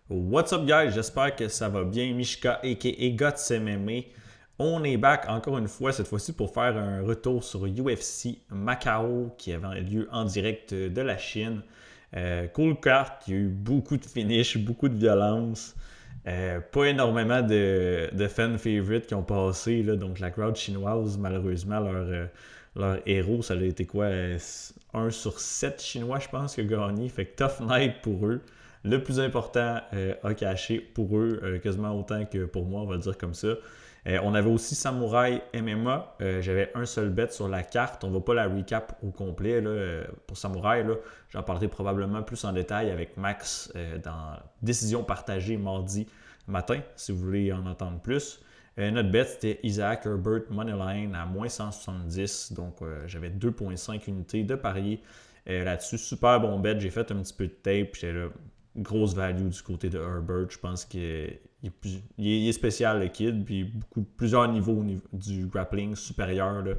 What's up guys, j'espère que ça va bien. Mishka aka Guts MMA. On est back encore une fois, cette fois-ci pour faire un retour sur UFC Macao qui avait lieu en direct de la Chine. Cool carte, il y a eu beaucoup de finish, beaucoup de violence. Pas énormément de fan favorites qui ont passé, là, donc la crowd chinoise, malheureusement, leur héros, ça a été quoi 1 sur 7 Chinois, je pense, qui a gagné. Fait que tough night pour eux. Le plus important a caché pour eux, quasiment autant que pour moi, on va dire comme ça. On avait aussi Samouraï MMA. J'avais un seul bet sur la carte. On ne va pas la recap au complet. Là. Pour Samouraï, là, j'en parlerai probablement plus en détail avec Max dans Décision partagée mardi matin, si vous voulez en entendre plus. Notre bet, c'était Isaac Herbert Moneyline à moins 170. Donc, j'avais 2,5 unités de parier là-dessus. Super bon bet. J'ai fait un petit peu de tape. J'étais là, grosse value du côté de Herbert. Je pense qu'il est spécial, le kid, puis plusieurs niveaux du grappling supérieur là,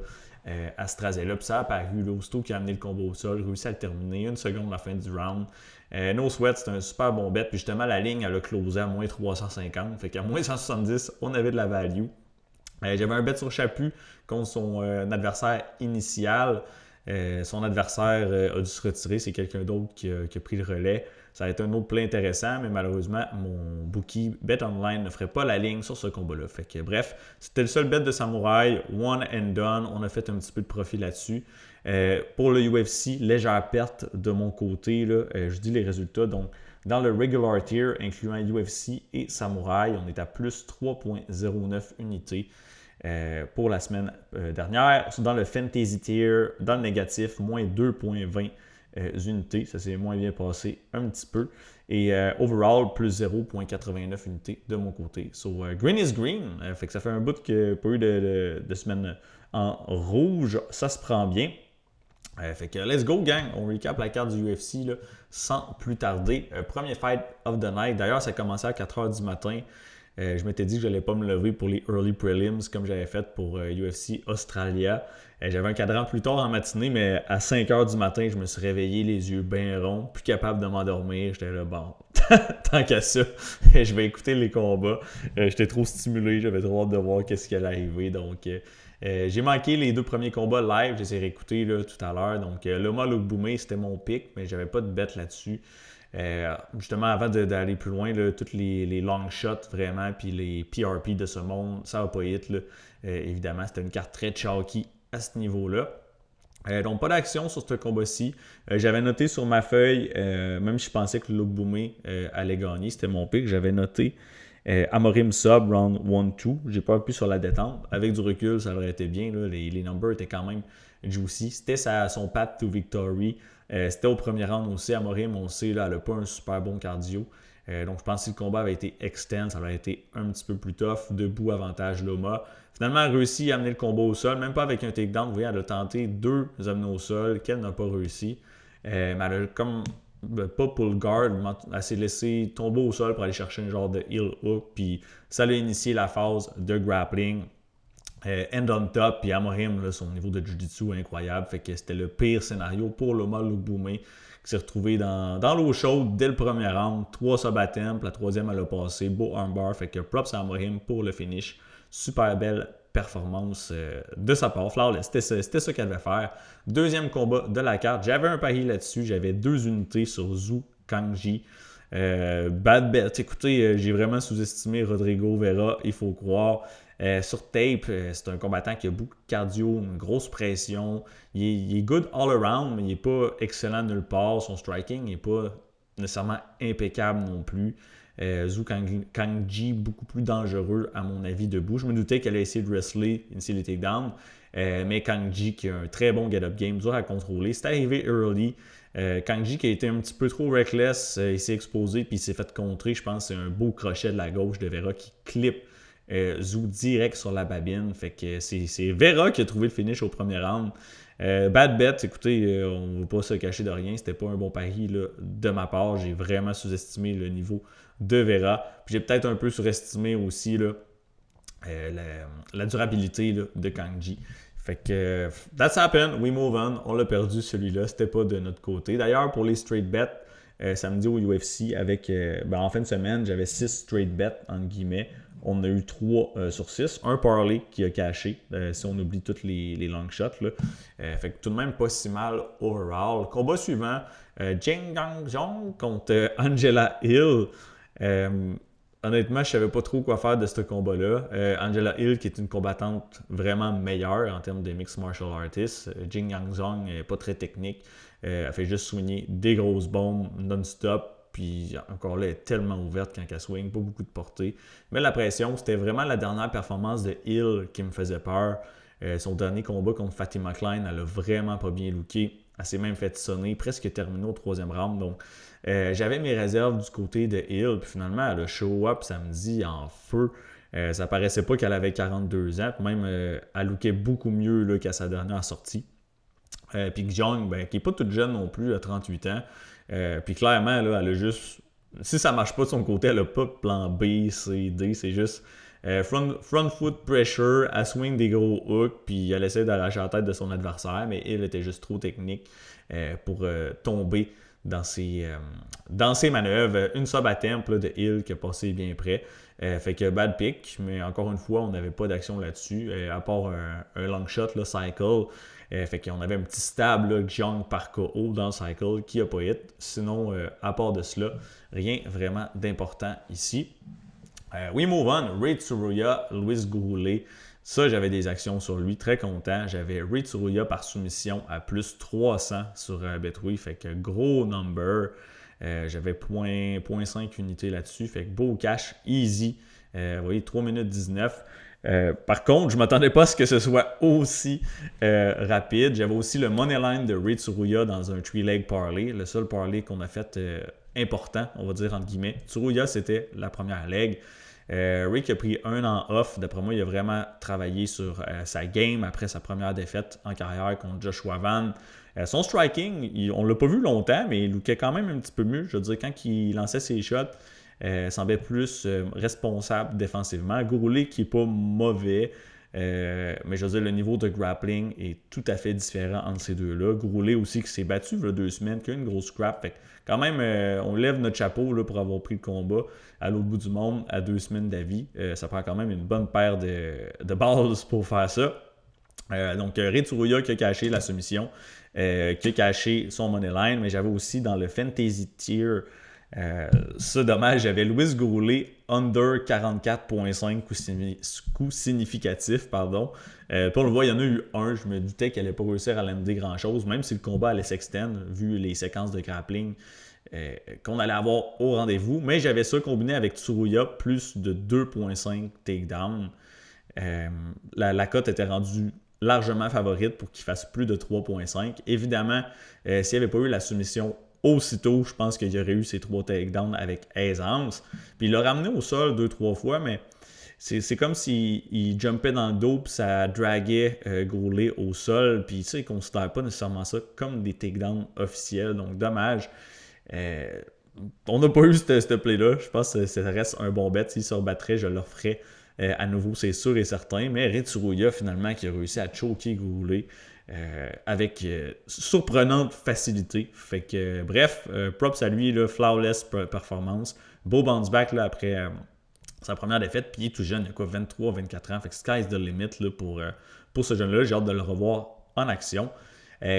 à Strazella. Puis ça a apparu, là, aussitôt qu'il a amené le combat au sol, réussi à le terminer, une seconde à la fin du round. No Sweat, c'était un super bon bet. Puis justement, la ligne, elle a closé à moins 350. Fait qu'à moins 170, on avait de la value. J'avais un bet sur Chaput contre son adversaire initial. Son adversaire a dû se retirer. C'est quelqu'un d'autre qui a pris le relais. Ça a été un autre play intéressant, mais malheureusement, mon bookie Bet Online ne ferait pas la ligne sur ce combat-là. Fait que bref, c'était le seul bet de Samouraï, one and done. On a fait un petit peu de profit là-dessus. Pour le UFC, légère perte de mon côté. Là, je dis les résultats. Donc, dans le regular tier, incluant UFC et Samouraï, on est à plus 3,09 unités. Pour la semaine dernière. Dans le Fantasy Tier, dans le négatif, moins 2,20 unités. Ça s'est moins bien passé un petit peu. Et overall, plus 0,89 unités de mon côté. So, green is green. Fait que ça fait un bout que pas eu de semaine en rouge. Ça se prend bien. Fait que let's go gang, on recap la carte du UFC là, sans plus tarder. Premier fight of the night, d'ailleurs ça a commencé à 4h du matin. Je m'étais dit que je n'allais pas me lever pour les early prelims comme j'avais fait pour UFC Australia. J'avais un cadran plus tard en matinée, mais à 5h du matin, je me suis réveillé les yeux bien ronds, plus capable de m'endormir. J'étais là, bon, tant qu'à ça, je vais écouter les combats. J'étais trop stimulé, j'avais trop hâte de voir qu'est-ce qui allait arriver. Donc, j'ai manqué les deux premiers combats live, je les ai réécoutés là, tout à l'heure. Donc, Loma Lookboumé, c'était mon pick, mais j'avais pas de bet là-dessus. Justement, avant d'aller plus loin, là, tous les long shots vraiment, puis les PRP de ce monde, ça va pas hit. Là. Évidemment, c'était une carte très chalky à ce niveau-là. Donc, pas d'action sur ce combat-ci. J'avais noté sur ma feuille, même si je pensais que Lookboumé allait gagner, c'était mon pick, j'avais noté Amorim Sub, round 1-2. J'ai pas pu sur la détente. Avec du recul, ça aurait été bien. Là. Les numbers étaient quand même juicy. C'était son path to victory. C'était au premier round aussi. Amorim, on sait, là, elle n'a pas un super bon cardio. Donc, je pense que si le combat avait été extend, ça aurait été un petit peu plus tough. Debout, avantage Loma. Finalement, elle a réussi à amener le combat au sol, même pas avec un takedown. Vous voyez, elle a tenté 2 amener au sol, qu'elle n'a pas réussi. Mais elle a comme pas pull guard, elle s'est laissée tomber au sol pour aller chercher un genre de heel hook, puis ça a initié la phase de grappling. End on top, puis Amorim, là, son niveau de jiu-jitsu est incroyable, fait que c'était le pire scénario pour Loma Lookboumé, qui s'est retrouvé dans l'eau chaude dès le premier round, 3 sub-attempts, la troisième elle a passé, beau armbar, fait que props à Amorim pour le finish, super belle performance de sa part, flawless, c'était ça qu'elle devait faire. Deuxième combat de la carte, j'avais un pari là-dessus, j'avais 2 unités sur Zhu Kangji. Bad bet. Écoutez, j'ai vraiment sous-estimé Rodrigo Vera, il faut croire. Sur tape, c'est un combattant qui a beaucoup de cardio, une grosse pression. Il est good all around, mais il n'est pas excellent nulle part. Son striking n'est pas nécessairement impeccable non plus. Zhu Kangji, beaucoup plus dangereux à mon avis debout. Je me doutais qu'elle allait essayer de wrestler, initier les takedowns, mais Kangji qui a un très bon get-up game, dur à contrôler. C'est arrivé early. Kangji qui a été un petit peu trop reckless, il s'est exposé puis il s'est fait contrer. Je pense que c'est un beau crochet de la gauche de Vera qui clip Zhu direct sur la babine. Fait que c'est Vera qui a trouvé le finish au premier round. Bad bet, écoutez, on ne va pas se cacher de rien. C'était pas un bon pari là, de ma part. J'ai vraiment sous-estimé le niveau de Vera. Puis j'ai peut-être un peu surestimé aussi là, la durabilité là, de Kangji. Fait que that's happened, we move on. On l'a perdu celui-là, c'était pas de notre côté. D'ailleurs, pour les straight bets, samedi au UFC avec, en fin de semaine, j'avais 6 straight bets, entre guillemets. On a eu 3 sur 6. Un parlay qui a caché, si on oublie tous les long shots. Là. Fait que tout de même pas si mal overall. Combat suivant, Jing Gang Jong contre Angela Hill. Honnêtement, je savais pas trop quoi faire de ce combat-là. Angela Hill, qui est une combattante vraiment meilleure en termes de mixed martial artist. Jing Yang Zong n'est pas très technique. Elle fait juste soigner des grosses bombes non-stop. Puis encore là, elle est tellement ouverte quand elle swing, pas beaucoup de portée. Mais la pression, c'était vraiment la dernière performance de Hill qui me faisait peur. Son dernier combat contre Fatima Klein, elle a vraiment pas bien looké. Elle s'est même fait sonner, presque terminé au 3e round. Donc, j'avais mes réserves du côté de Hill. Puis finalement, elle a show up samedi en feu. Ça paraissait pas qu'elle avait 42 ans. Puis même, elle lookait beaucoup mieux là, qu'à sa dernière sortie. Puis Jong, qui n'est pas toute jeune non plus, à 38 ans. Puis clairement, là, elle a juste... Si ça marche pas de son côté, elle n'a pas de plan B, C, D. C'est juste front foot pressure, elle swing des gros hooks, puis elle essaie d'arracher la tête de son adversaire, mais il était juste trop technique pour tomber dans ses manœuvres. Une sub à temple de Hill qui a passé bien près. Fait que bad pick, mais encore une fois, on n'avait pas d'action là-dessus, à part un long shot, là, cycle. Fait qu'on avait un petit stab, là, Jong par KO dans le cycle qui n'a pas hit. Sinon, à part de cela, rien vraiment d'important ici. We move on. Ray Tsuruya, Luis Goulet. Ça, j'avais des actions sur lui. Très content. J'avais Ray Tsuruya par soumission à plus 300 sur Betway. Fait que gros number. J'avais 0.5 unités là-dessus. Fait que beau cash, easy. Vous voyez, 3 minutes 19. Par contre, je ne m'attendais pas à ce que ce soit aussi rapide. J'avais aussi le money line de Ray Tsuruya dans un 3-leg parlay. Le seul parlay qu'on a fait important, on va dire entre guillemets. Tsuruya, c'était la première leg. Rick a pris un an off. D'après moi, il a vraiment travaillé sur sa game après sa première défaite en carrière contre Joshua Van. Son striking, on ne l'a pas vu longtemps, mais il lookait quand même un petit peu mieux. Je veux dire, quand il lançait ses shots, semblait plus responsable défensivement. Goulet qui n'est pas mauvais, mais je veux dire, le niveau de grappling est tout à fait différent entre ces deux-là. Goulet aussi qui s'est battu il y a 2 semaines, qui a une grosse scrap. Fait que quand même, on lève notre chapeau là, pour avoir pris le combat à l'autre bout du monde à 2 semaines d'avis. Ça prend quand même une bonne paire de balls pour faire ça. Donc, Ray Tsuruya qui a caché la soumission, qui a caché son money line, mais j'avais aussi dans le Fantasy Tier, ça dommage, j'avais Luis Goulet under 44.5 coups significatifs, pardon. Puis on le voit, il y en a eu un, je me doutais qu'elle n'allait pas réussir à lander grand-chose, même si le combat allait s'extendre, vu les séquences de grappling qu'on allait avoir au rendez-vous. Mais j'avais ça combiné avec Tsuruya, plus de 2.5 takedown. La cote était rendue largement favorite pour qu'il fasse plus de 3.5. Évidemment, s'il n'y avait pas eu la soumission aussitôt, je pense qu'il aurait eu ses 3 takedowns avec aisance. Puis il l'a ramené au sol 2-3 fois, mais c'est comme s'il jumpait dans le dos puis ça draguait Goulet au sol. Puis il ne considère pas nécessairement ça comme des takedowns officiels. Donc dommage. On n'a pas eu ce play-là. Je pense que ça reste un bon bet. S'il se rebattrait, je le referais à nouveau, c'est sûr et certain. Mais Ray Tsuruya, finalement, qui a réussi à choker Goulet avec surprenante facilité. Fait que, bref, props à lui, là, flawless performance. Beau bounce back là, après sa première défaite. Puis il est tout jeune, il a quoi, 23, 24 ans. Fait que sky's the limit là, pour ce jeune-là. J'ai hâte de le revoir en action.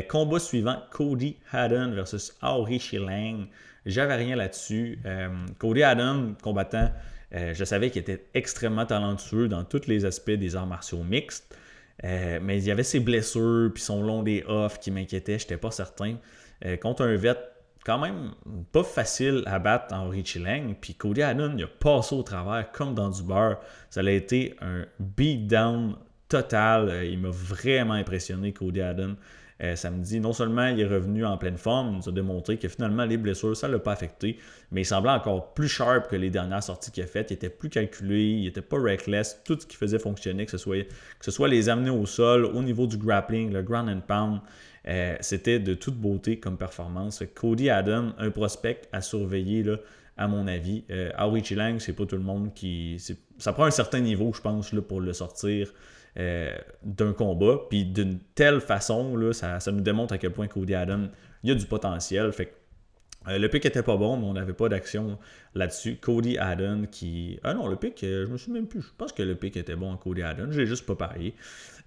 Combat suivant, Cody Haddon versus Aori Shilang. J'avais rien là-dessus. Cody Haddon, combattant, je savais qu'il était extrêmement talentueux dans tous les aspects des arts martiaux mixtes. Mais il y avait ses blessures puis son long des off qui m'inquiétait, je n'étais pas certain. Contre un vet quand même pas facile à battre en Richie-Lang, puis Cody Haddon il a passé au travers comme dans du beurre. Ça a été un beatdown total. Il m'a vraiment impressionné, Cody Haddon. Samedi, non seulement il est revenu en pleine forme, il nous a démontré que finalement les blessures, ça ne l'a pas affecté, mais il semblait encore plus sharp que les dernières sorties qu'il a faites. Il était plus calculé, il n'était pas reckless. Tout ce qui faisait fonctionner, que ce soit les amener au sol, au niveau du grappling, le ground and pound, c'était de toute beauté comme performance. Cody Haddon, un prospect à surveiller là, à mon avis. Aori Chilang, c'est pas tout le monde qui... Ça prend un certain niveau, je pense, là, pour le sortir d'un combat. Puis d'une telle façon, là, ça nous démontre à quel point Cody Haddon, il y a du potentiel. Fait Le pick était pas bon, mais on n'avait pas d'action là-dessus. Cody Adden qui... Ah non, le pick, je me souviens même plus. Je pense que le pick était bon en Cody Adden. Je l'ai juste pas parié.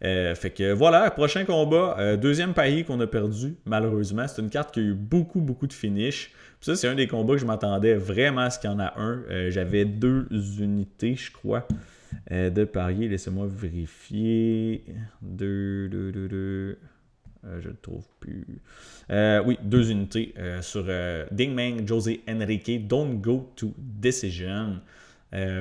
Fait que voilà, prochain combat. Deuxième pari qu'on a perdu, malheureusement. C'est une carte qui a eu beaucoup, beaucoup de finish. Puis ça, c'est un des combats que je m'attendais vraiment à ce qu'il y en a un. J'avais 2 unités, je crois, de parier. Laissez-moi vérifier. 2. Je ne le trouve plus. Oui, 2 unités sur Dingmeng, José Henrique, Don't Go to Decision.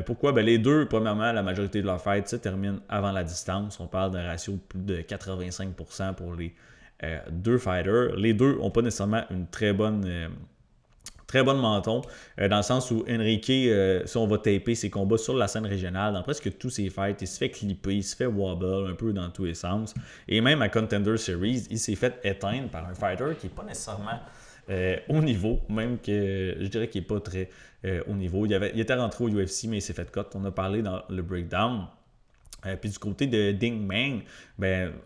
Pourquoi? Les deux, premièrement, la majorité de leurs fights se terminent avant la distance. On parle d'un ratio de plus de 85% pour les deux fighters. Les deux n'ont pas nécessairement une très bonne menton, dans le sens où Henrique, si on va taper ses combats sur la scène régionale, dans presque tous ses fights, il se fait clipper, il se fait wobble un peu dans tous les sens. Et même à Contender Series, il s'est fait éteindre par un fighter qui n'est pas nécessairement au niveau, même que je dirais qu'il n'est pas très au niveau. Il était rentré au UFC, mais il s'est fait cut. On a parlé dans le breakdown. Puis du côté de Dingmeng,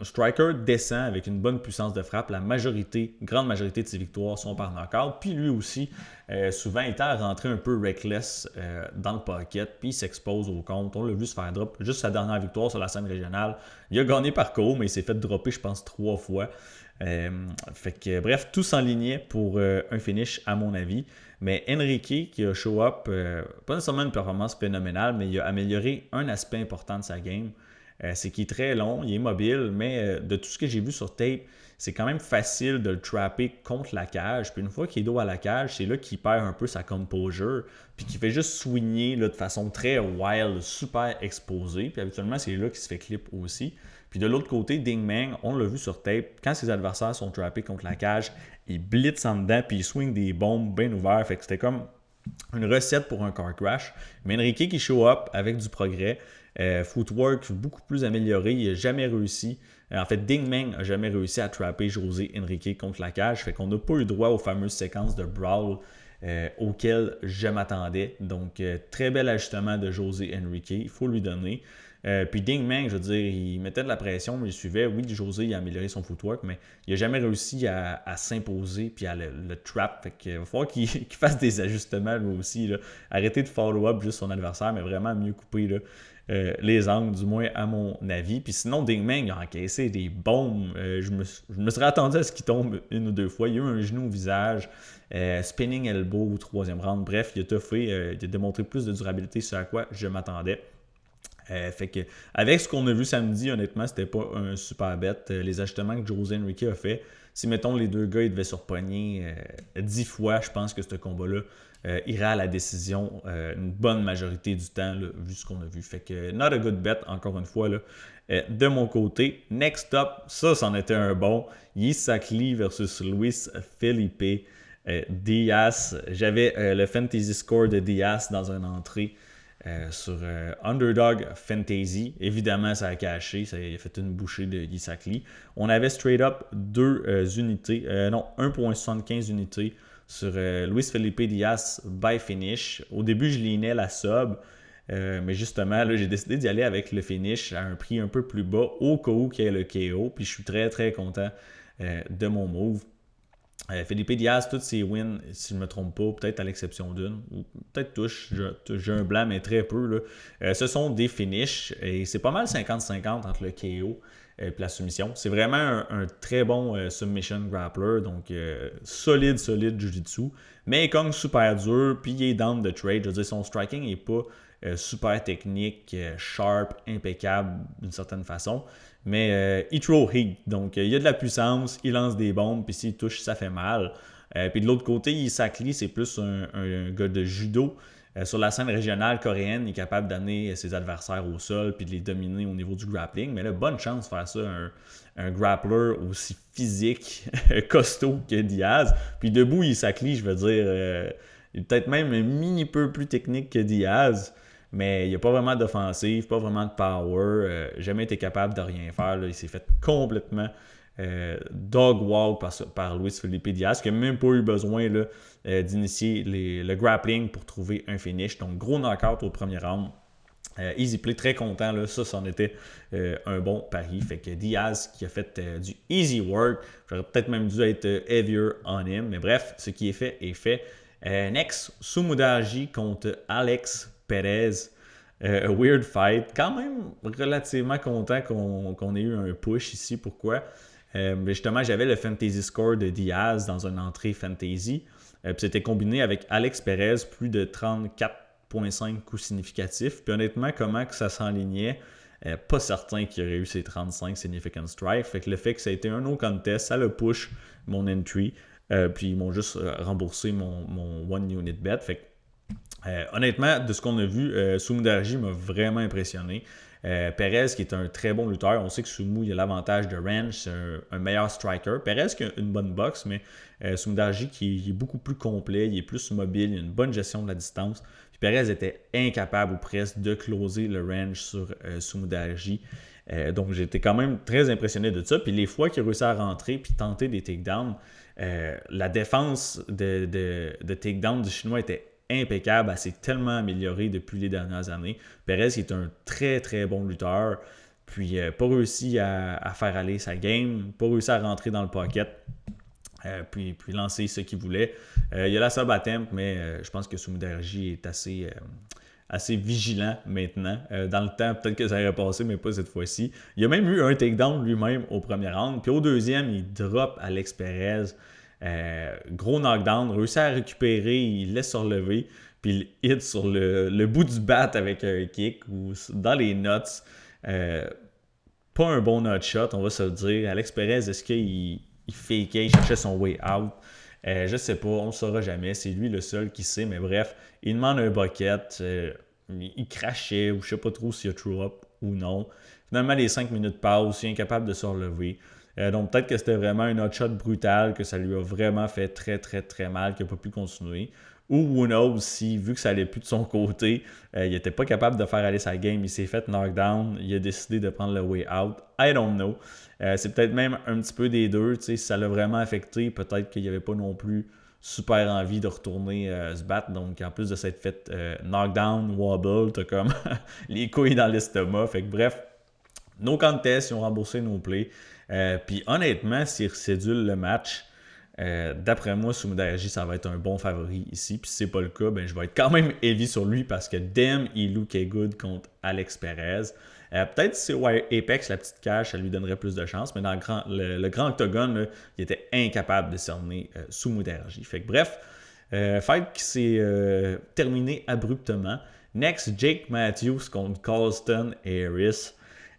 Striker descend avec une bonne puissance de frappe. La grande majorité de ses victoires sont par knockout. Puis lui aussi, souvent, il tend à rentrer un peu reckless dans le pocket. Puis il s'expose au compte. On l'a vu se faire drop. Juste sa dernière victoire sur la scène régionale. Il a gagné par KO, mais il s'est fait dropper, je pense, 3 fois. Fait que bref, tout s'enlignait pour un finish à mon avis. Mais Henrique qui a show up, pas nécessairement une performance phénoménale, mais il a amélioré un aspect important de sa game. C'est qu'il est très long, il est mobile, mais de tout ce que j'ai vu sur tape, c'est quand même facile de le trapper contre la cage. Puis une fois qu'il est dos à la cage, c'est là qu'il perd un peu sa composure, puis qu'il fait juste swinguer là, de façon très wild, super exposée. Puis habituellement, c'est là qu'il se fait clip aussi. Puis de l'autre côté, Dingmeng, on l'a vu sur tape, quand ses adversaires sont trappés contre la cage, il blitz en dedans, puis il swing des bombes bien ouvertes. Fait que c'était comme une recette pour un car crash. Mais Henrique qui show up avec du progrès, footwork beaucoup plus amélioré, il n'a jamais réussi. En fait, Dingmeng n'a jamais réussi à trapper José Henrique contre la cage. Fait qu'on n'a pas eu droit aux fameuses séquences de brawl auxquelles je m'attendais. Donc, très bel ajustement de José Henrique, il faut lui donner. Puis Dingmeng, je veux dire, il mettait de la pression, mais il suivait. Oui, José, il a amélioré son footwork, mais il n'a jamais réussi à s'imposer puis à le trap. Fait qu'il va falloir qu'il fasse des ajustements lui aussi. Là. Arrêter de follow-up juste son adversaire, mais vraiment mieux couper là, les angles, du moins à mon avis. Puis sinon, Dingmeng a encaissé des bombes. Je me serais attendu à ce qu'il tombe 1 ou 2 fois. Il y a eu un genou au visage, spinning elbow au 3e round. Bref, il a toffé, il a démontré plus de durabilité, ce à quoi je m'attendais. Fait que, avec ce qu'on a vu samedi, honnêtement, c'était pas un super bet. Les ajustements que José Henrique a fait, si mettons les deux gars ils devaient surpogner 10 fois, je pense que ce combat-là irait à la décision une bonne majorité du temps, là, vu ce qu'on a vu. Fait que not a good bet, encore une fois, là, de mon côté. Next up, ça c'en était un bon. Yisakli versus Luis Felipe Diaz. J'avais le fantasy score de Diaz dans une entrée. Sur Underdog Fantasy. Évidemment, ça a caché. Ça a fait une bouchée de Yisakli. On avait straight up 2 unités. 1.75 unités sur Luis Felipe Diaz by finish. Au début, je lignais la sub. Mais justement, là, j'ai décidé d'y aller avec le finish à un prix un peu plus bas au cas où qu'il y ait le KO. Puis je suis très, très content de mon move. Felipe Diaz, tous ses wins, si je ne me trompe pas, peut-être à l'exception d'une, ou peut-être touche, j'ai un blanc, mais très peu. Là. Ce sont des finishes et c'est pas mal 50-50 entre le KO et la soumission. C'est vraiment un très bon submission grappler, donc solide jiu-jitsu, mais comme super dur, puis il est down the trade. Je veux dire, son striking n'est pas super technique, sharp, impeccable d'une certaine façon. Mais il throw heat, donc il y a de la puissance, il lance des bombes, puis s'il touche, ça fait mal. Puis de l'autre côté, Yisakli, c'est plus un gars de judo. Sur la scène régionale coréenne, il est capable d'amener ses adversaires au sol puis de les dominer au niveau du grappling. Mais là, bonne chance de faire ça, un grappler aussi physique, costaud que Diaz. Puis debout, Yisakli, je veux dire, il est peut-être même un mini peu plus technique que Diaz. Mais il n'y a pas vraiment d'offensive, pas vraiment de power. Jamais été capable de rien faire. Là. Il s'est fait complètement dog walk par Luis Felipe Diaz, qui n'a même pas eu besoin là, d'initier le grappling pour trouver un finish. Donc, gros knockout au premier round. Easy play, très content. Là. Ça, c'en était un bon pari. Fait que Diaz qui a fait du easy work. J'aurais peut-être même dû être heavier on him. Mais bref, ce qui est fait est fait. Next, Sumudaji contre Alex Perez. A weird fight. Quand même relativement content qu'on ait eu un push ici. Pourquoi? Justement, j'avais le fantasy score de Diaz dans une entrée fantasy. Puis c'était combiné avec Alex Perez, plus de 34,5 coups significatifs. Puis honnêtement, comment que ça s'enlignait, pas certain qu'il y aurait eu ces 35 significant strikes. Fait que le fait que ça a été un no contest, ça le push mon entry. Puis ils m'ont juste remboursé mon one unit bet. Fait que honnêtement, de ce qu'on a vu, Sumudaji m'a vraiment impressionné. Perez, qui est un très bon lutteur, on sait que Sumu il a l'avantage de range, c'est un meilleur striker. Perez qui a une bonne boxe, mais Sumudaji qui est beaucoup plus complet, il est plus mobile, il a une bonne gestion de la distance. Puis Perez était incapable ou presque de closer le range sur Sumudaji. Donc j'étais quand même très impressionné de ça. Puis les fois qu'il a réussi à rentrer puis tenter des takedowns, la défense de takedown du Chinois était impeccable, elle s'est tellement améliorée depuis les dernières années. Perez qui est un très très bon lutteur, puis pas réussi à faire aller sa game, pas réussi à rentrer dans le pocket, puis lancer ce qu'il voulait. Il y a la sub attempt, mais je pense que Sumudaji est assez vigilant maintenant. Dans le temps, peut-être que ça aurait passé, mais pas cette fois-ci. Il a même eu un takedown lui-même au premier round, puis au deuxième, il drop Alex Perez. Gros knockdown, réussit à récupérer, il laisse se relever, puis il hit sur le bout du bat avec un kick ou dans les nuts. Pas un bon nut shot, on va se le dire. Alex Perez, est-ce qu'il fakeait, il cherchait son way out? Je sais pas, on ne saura jamais. C'est lui le seul qui sait, mais bref, il demande un bucket, il crachait, ou je sais pas trop s'il a true up ou non. Finalement, les 5 minutes passent, il est incapable de se relever. Donc peut-être que c'était vraiment un hot shot brutal, que ça lui a vraiment fait très très très mal, qu'il n'a pas pu continuer. Ou who knows, si vu que ça allait plus de son côté, il n'était pas capable de faire aller sa game, il s'est fait knockdown, il a décidé de prendre le way out. I don't know. C'est peut-être même un petit peu des deux, si ça l'a vraiment affecté, peut-être qu'il n'y avait pas non plus super envie de retourner se battre. Donc en plus de s'être fait knockdown, wobble, t'as comme les couilles dans l'estomac. Fait que bref, no contest, ils ont remboursé nos plays. Puis honnêtement, s'ils recédulent le match, d'après moi, Sumudaji, ça va être un bon favori ici. Puis si c'est pas le cas, ben, je vais être quand même heavy sur lui parce que damn, il look good contre Alex Perez. Peut-être si c'est Apex, la petite cache, ça lui donnerait plus de chance. Mais dans le grand octogone, là, il était incapable de cerner Sumudaji. Fait que bref, fight qui s'est terminé abruptement. Next, Jake Matthews contre Colston Harris.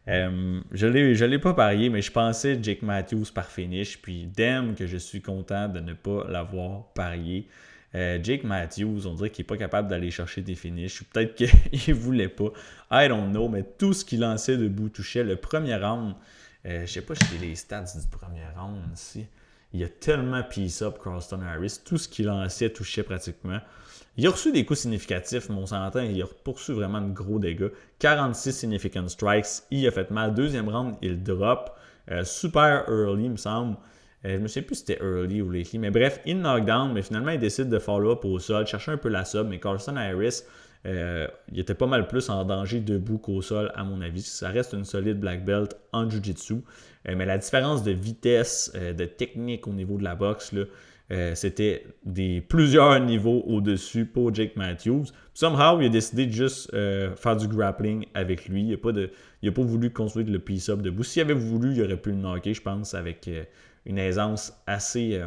Je l'ai pas parié, mais je pensais Jake Matthews par finish. Puis damn que je suis content de ne pas l'avoir parié. Jake Matthews, on dirait qu'il n'est pas capable d'aller chercher des finishes. Peut-être qu'il ne voulait pas. I don't know, mais tout ce qu'il lançait debout touchait. Le premier round, je sais pas si j'ai les stats du premier round ici. Il a tellement piece up Colston Harris. Tout ce qu'il lançait touchait pratiquement. Il a reçu des coups significatifs, mais on s'entend, il a poursu vraiment de gros dégâts. 46 significant strikes, il a fait mal. Deuxième round, il drop. Super early, il me semble. Je ne sais plus si c'était early ou lately, mais bref, il knockdown, mais finalement, il décide de follow-up au sol, chercher un peu la sub, mais Colston Harris, il était pas mal plus en danger debout qu'au sol, à mon avis. Ça reste une solide black belt en jiu-jitsu, mais la différence de vitesse, de technique au niveau de la boxe, là, c'était plusieurs niveaux au-dessus pour Jake Matthews. Puis somehow, il a décidé de juste faire du grappling avec lui. Il n'a pas voulu construire le piece-up debout. S'il avait voulu, il aurait pu le knocker, je pense, avec une aisance assez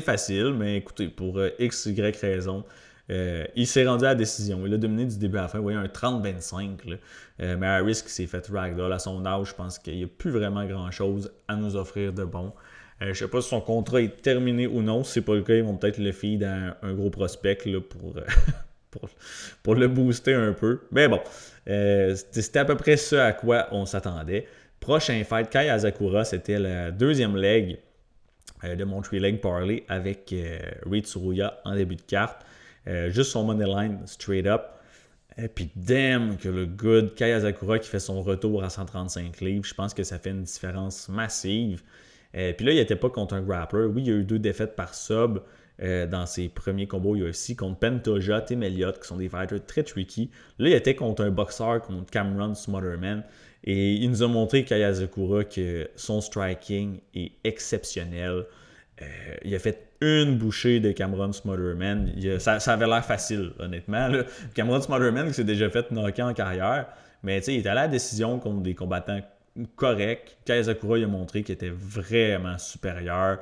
facile. Mais écoutez, pour X, Y raison, il s'est rendu à la décision. Il a dominé du début à la fin. Vous voyez, un 30-25. Mais Harris qui s'est fait ragdoll à son âge, je pense qu'il n'y a plus vraiment grand-chose à nous offrir de bon. Je ne sais pas si son contrat est terminé ou non. Si ce n'est pas le cas, ils vont peut-être le feed à un gros prospect là, pour le booster un peu. Mais bon, c'était à peu près ce à quoi on s'attendait. Prochain fight, Kai Asakura, c'était la deuxième leg de mon 3-leg parlay avec Reed Tsuruya en début de carte. Juste son money line straight up. Et puis damn que le good Kai Asakura qui fait son retour à 135 livres. Je pense que ça fait une différence massive. Puis là, il n'était pas contre un grappler. Oui, il y a eu 2 défaites par sub. dans ses premiers combos UFC contre Pantoja, Tim Elliott, qui sont des fighters très tricky. Là, il était contre un boxeur, contre Cameron Smotherman. Et il nous a montré, Kaya Asakura, que son striking est exceptionnel. Il a fait une bouchée de Cameron Smotherman. Ça avait l'air facile, honnêtement. Là. Cameron Smotherman qui s'est déjà fait knocker en carrière. Mais il est allé à la décision contre des combattants corrects. Kaya Asakura il a montré qu'il était vraiment supérieur.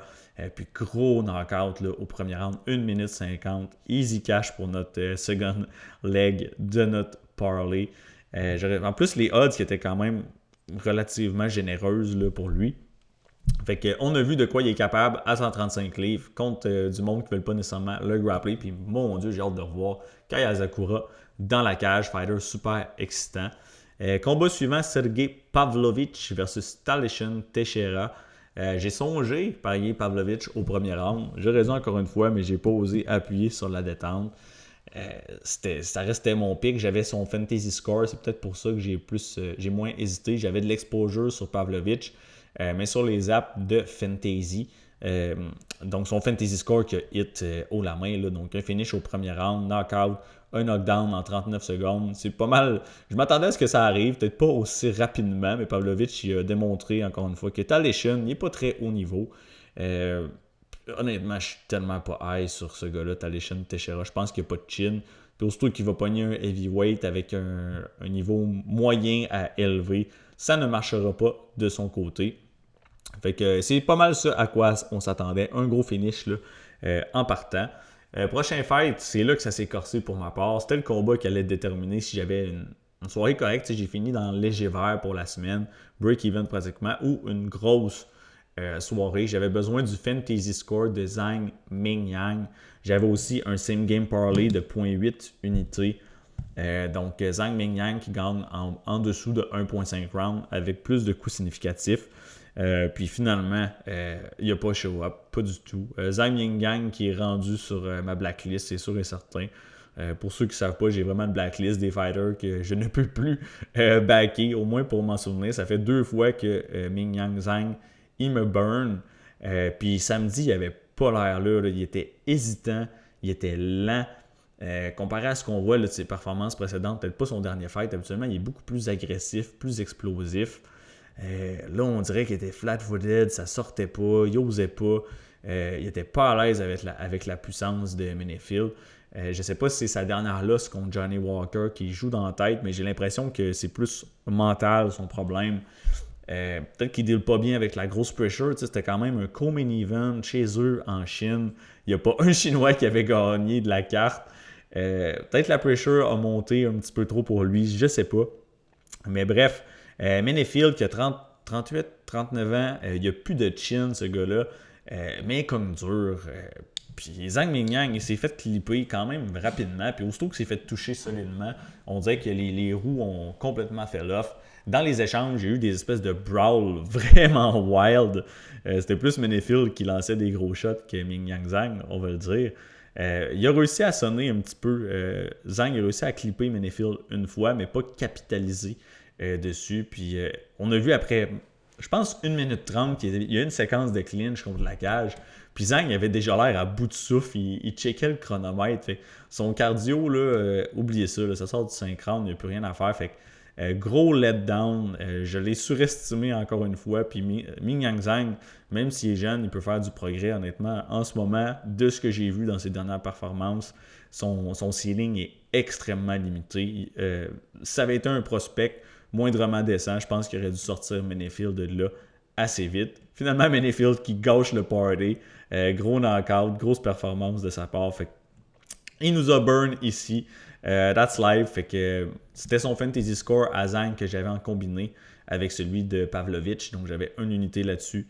Puis gros knockout là, au premier round, 1 minute 50. Easy cash pour notre second leg de notre parlay. En plus, les odds qui étaient quand même relativement généreuses là, pour lui. Fait qu'on a vu de quoi il est capable à 135 livres contre du monde qui ne veut pas nécessairement le grappler. Puis mon Dieu, j'ai hâte de revoir Kaya Asakura dans la cage. Fighter super excitant. Combat suivant, Sergey Pavlovich versus Talishan Teixeira. J'ai songé parier Pavlovich au premier round. J'ai raison encore une fois, mais j'ai pas osé appuyer sur la détente. Ça restait mon pick. J'avais son fantasy score. C'est peut-être pour ça que j'ai moins hésité. J'avais de l'exposure sur Pavlovich, mais sur les apps de fantasy. Donc son fantasy score qui a hit haut la main. Là, donc un finish au premier round, knockout, un knockdown en 39 secondes. C'est pas mal. Je m'attendais à ce que ça arrive, peut-être pas aussi rapidement, mais Pavlovich il a démontré encore une fois que Talishan n'est pas très haut niveau. Honnêtement, je suis tellement pas high sur ce gars-là, Talishan Teixeira. Je pense qu'il n'y a pas de chin. Puis aussitôt qu'il va pogner un heavyweight avec un niveau moyen à élevé, ça ne marchera pas de son côté. Fait que c'est pas mal ça à quoi on s'attendait. Un gros finish là, en partant. Prochain fight, c'est là que ça s'est corsé pour ma part. C'était le combat qui allait déterminer si j'avais une soirée correcte. J'ai fini dans le léger vert pour la semaine, break-even pratiquement, ou une grosse soirée. J'avais besoin du fantasy score de Zhang Mingyang. J'avais aussi un same game parlay de 0.8 unités. Donc Zhang Mingyang qui gagne en dessous de 1.5 round avec plus de coups significatifs. Puis finalement, il n'a pas show up, pas du tout. Zhang Mingyang qui est rendu sur ma blacklist, c'est sûr et certain. Pour ceux qui ne savent pas, j'ai vraiment une blacklist des fighters que je ne peux plus backer, au moins pour m'en souvenir. Ça fait 2 fois que Mingyang Zhang, il me burn. Puis samedi, il n'avait pas l'air là, il était hésitant, il était lent. Comparé à ce qu'on voit là, de ses performances précédentes, peut-être pas son dernier fight, habituellement, il est beaucoup plus agressif, plus explosif. Là, on dirait qu'il était flat-footed, ça sortait pas, il osait pas, il était pas à l'aise avec la puissance de Menifield. Je sais pas si c'est sa dernière loss contre Johnny Walker qui joue dans la tête, mais j'ai l'impression que c'est plus mental son problème. Peut-être qu'il ne deal pas bien avec la grosse pressure. C'était quand même un co-main event chez eux en Chine. Il n'y a pas un Chinois qui avait gagné de la carte. Peut-être la pressure a monté un petit peu trop pour lui, je sais pas. Mais bref, Menifield qui a 38, 39 ans, il n'y a plus de chin ce gars-là, mais comme dur. Puis Zhang Mingyang, il s'est fait clipper quand même rapidement, puis aussitôt qu'il s'est fait toucher solidement, on dirait que les roues ont complètement fait l'off. Dans les échanges, j'ai eu des espèces de brawl vraiment wild. C'était plus Menifield qui lançait des gros shots que Mingyang Zhang, on va le dire. Il a réussi à sonner un petit peu. Zhang a réussi à clipper Menifield une fois, mais pas capitaliser dessus. Puis on a vu après, je pense 1 minute 30, qu'il y a une séquence de clinch contre la cage. Puis Zhang il avait déjà l'air à bout de souffle, il checkait le chronomètre. Fait, son cardio, là, oubliez ça, là, ça sort du 5 rounds, il n'y a plus rien à faire. Fait gros letdown, je l'ai surestimé encore une fois. Puis Mingyang Zhang, même s'il est jeune, il peut faire du progrès, honnêtement. En ce moment, de ce que j'ai vu dans ses dernières performances, son ceiling est extrêmement limité. Ça avait été un prospect moindrement décent, je pense qu'il aurait dû sortir Menifield de là assez vite. Finalement, Menifield qui gâche le party. Gros knockout, grosse performance de sa part. Fait il nous a burn ici. That's life. Fait que c'était son fantasy score à Zhang que j'avais en combiné avec celui de Pavlovich. Donc j'avais une unité là-dessus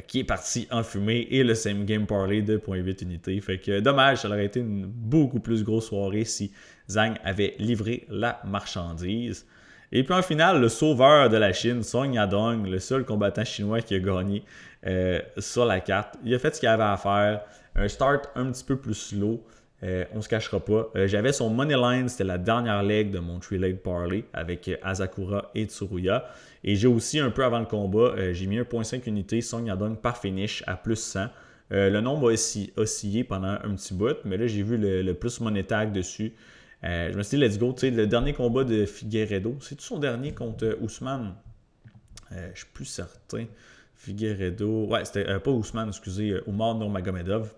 qui est parti en fumée et le same game parlay de 0.8 unités. Fait que dommage, ça aurait été une beaucoup plus grosse soirée si Zhang avait livré la marchandise. Et puis en finale, le sauveur de la Chine, Song Yadong, le seul combattant chinois qui a gagné sur la carte. Il a fait ce qu'il avait à faire. Un start un petit peu plus slow. On se cachera pas. J'avais son money line, c'était la dernière leg de mon 3-leg parlay avec Asakura et Tsuruya. Et j'ai aussi, un peu avant le combat, j'ai mis 1.5 unité Song Yadong par finish à plus 100. Le nombre a oscillé pendant un petit bout, mais là, j'ai vu le plus money tag dessus. Je me suis dit, let's go. Tu sais, le dernier combat de Figueiredo, c'est-tu son dernier contre Ousmane? Je suis plus certain. Figueiredo. Ouais, c'était pas Ousmane, excusez, Umar Nurmagomedov.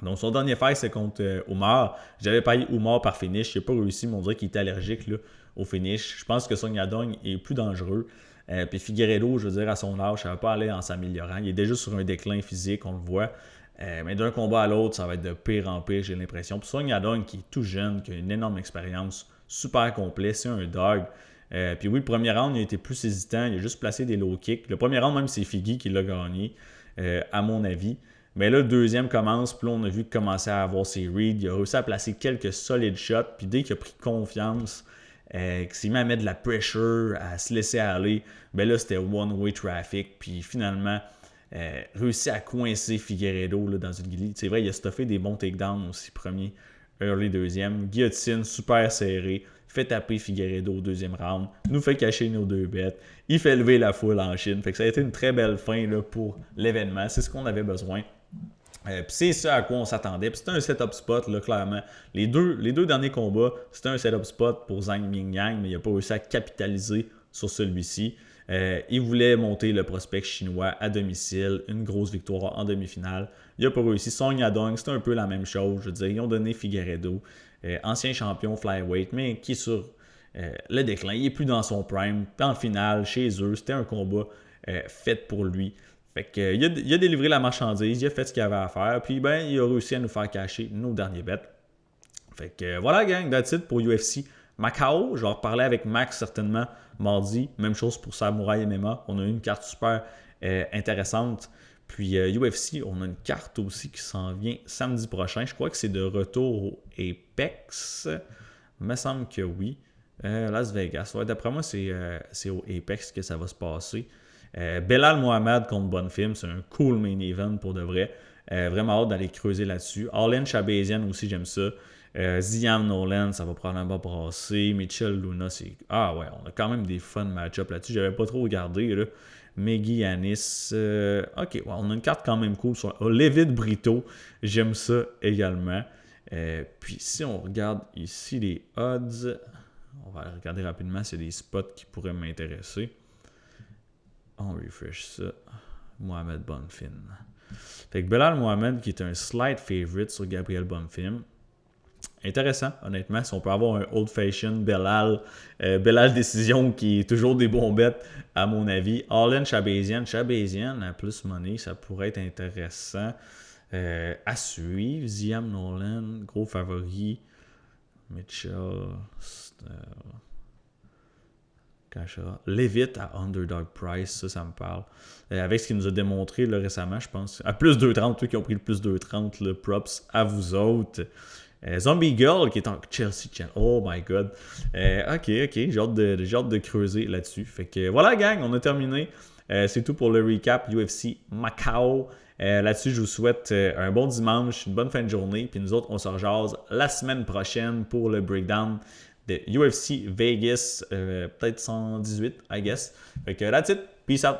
Donc, son dernier fight, c'est contre Umar. J'avais payé Umar par finish. Il n'a pas réussi, mais on dirait qu'il était allergique là, au finish. Je pense que Song Yadong est plus dangereux. Puis Figueiredo, je veux dire, à son âge, ça ne va pas aller en s'améliorant. Il est déjà sur un déclin physique, on le voit. Mais d'un combat à l'autre, ça va être de pire en pire, j'ai l'impression. Puis Song Yadong, qui est tout jeune, qui a une énorme expérience, super complet, c'est un dog. Puis oui, le premier round, il a été plus hésitant. Il a juste placé des low kicks. Le premier round, même, c'est Figgy qui l'a gagné, à mon avis. Mais là, le deuxième commence, puis là, on a vu commencer à avoir ses reads. Il a réussi à placer quelques solides shots, puis dès qu'il a pris confiance, qu'il s'est mis à mettre de la pressure, à se laisser aller, ben là, c'était one-way traffic, puis finalement, réussi à coincer Figueiredo là, dans une guillotine. C'est vrai, il a stuffé des bons takedowns aussi, premier, early, deuxième. Guillotine, super serré, fait taper Figueiredo au deuxième round, nous fait cacher nos deux bêtes, il fait lever la foule en Chine. Fait que ça a été une très belle fin là, pour l'événement, c'est ce qu'on avait besoin. Puis c'est ça à quoi on s'attendait. Puis c'était un setup spot, là, clairement. Les deux derniers combats, c'était un setup spot pour Zhang Mingyang, mais il n'a pas réussi à capitaliser sur celui-ci. Il voulait monter le prospect chinois à domicile, une grosse victoire en demi-finale. Il n'a pas réussi. Song Yadong, c'était un peu la même chose. Je veux dire, ils ont donné Figueiredo, ancien champion flyweight, mais qui est sur le déclin. Il n'est plus dans son prime. Puis en finale, chez eux, c'était un combat fait pour lui. Fait que, il a délivré la marchandise, il a fait ce qu'il avait à faire, puis ben, il a réussi à nous faire cacher nos derniers bets. Fait que voilà, gang, that's it pour UFC Macao. Je vais en reparler avec Max certainement mardi. Même chose pour Samouraï MMA. On a eu une carte super intéressante. Puis UFC, on a une carte aussi qui s'en vient samedi prochain. Je crois que c'est de retour au Apex. Il me semble que oui. Las Vegas. Ouais, d'après moi, c'est au Apex que ça va se passer. Belal Mohamed contre Bonfim, c'est un cool main event pour de vrai. Vraiment hâte d'aller creuser là-dessus. Arlen Shabazian aussi, j'aime ça. Ziam Nolan, ça va probablement brasser. Mitchell Luna, c'est. Ah ouais, on a quand même des fun match-up là-dessus. J'avais pas trop regardé. Là. Meggy Yanis. Ok, ouais, on a une carte quand même cool. Levid Brito, j'aime ça également. Puis si on regarde ici les odds, on va regarder rapidement, c'est des spots qui pourraient m'intéresser. On refresh ça. Mohamed Bonfim. Fait que Belal Mohamed, qui est un slight favorite sur Gabriel Bonfim. Intéressant, honnêtement. Si on peut avoir un old fashion Belal décision qui est toujours des bons bêtes, à mon avis. Arlen Shabazian à plus money, ça pourrait être intéressant à suivre. Ziam Nolan, gros favori. Mitchell. Levitt à Underdog Price, ça me parle. Avec ce qu'il nous a démontré là, récemment, je pense. À plus 2,30, ceux qui ont pris le plus 2,30, le props à vous autres. Zombie Girl qui est en Chelsea Channel. Oh my god. Ok. J'ai hâte de creuser là-dessus. Fait que voilà, gang, on a terminé. C'est tout pour le recap UFC Macao. Là-dessus, je vous souhaite un bon dimanche, une bonne fin de journée. Puis nous autres, on se rejase la semaine prochaine pour le breakdown de UFC Vegas, peut-être 118, I guess. Fait que that's it. Peace out.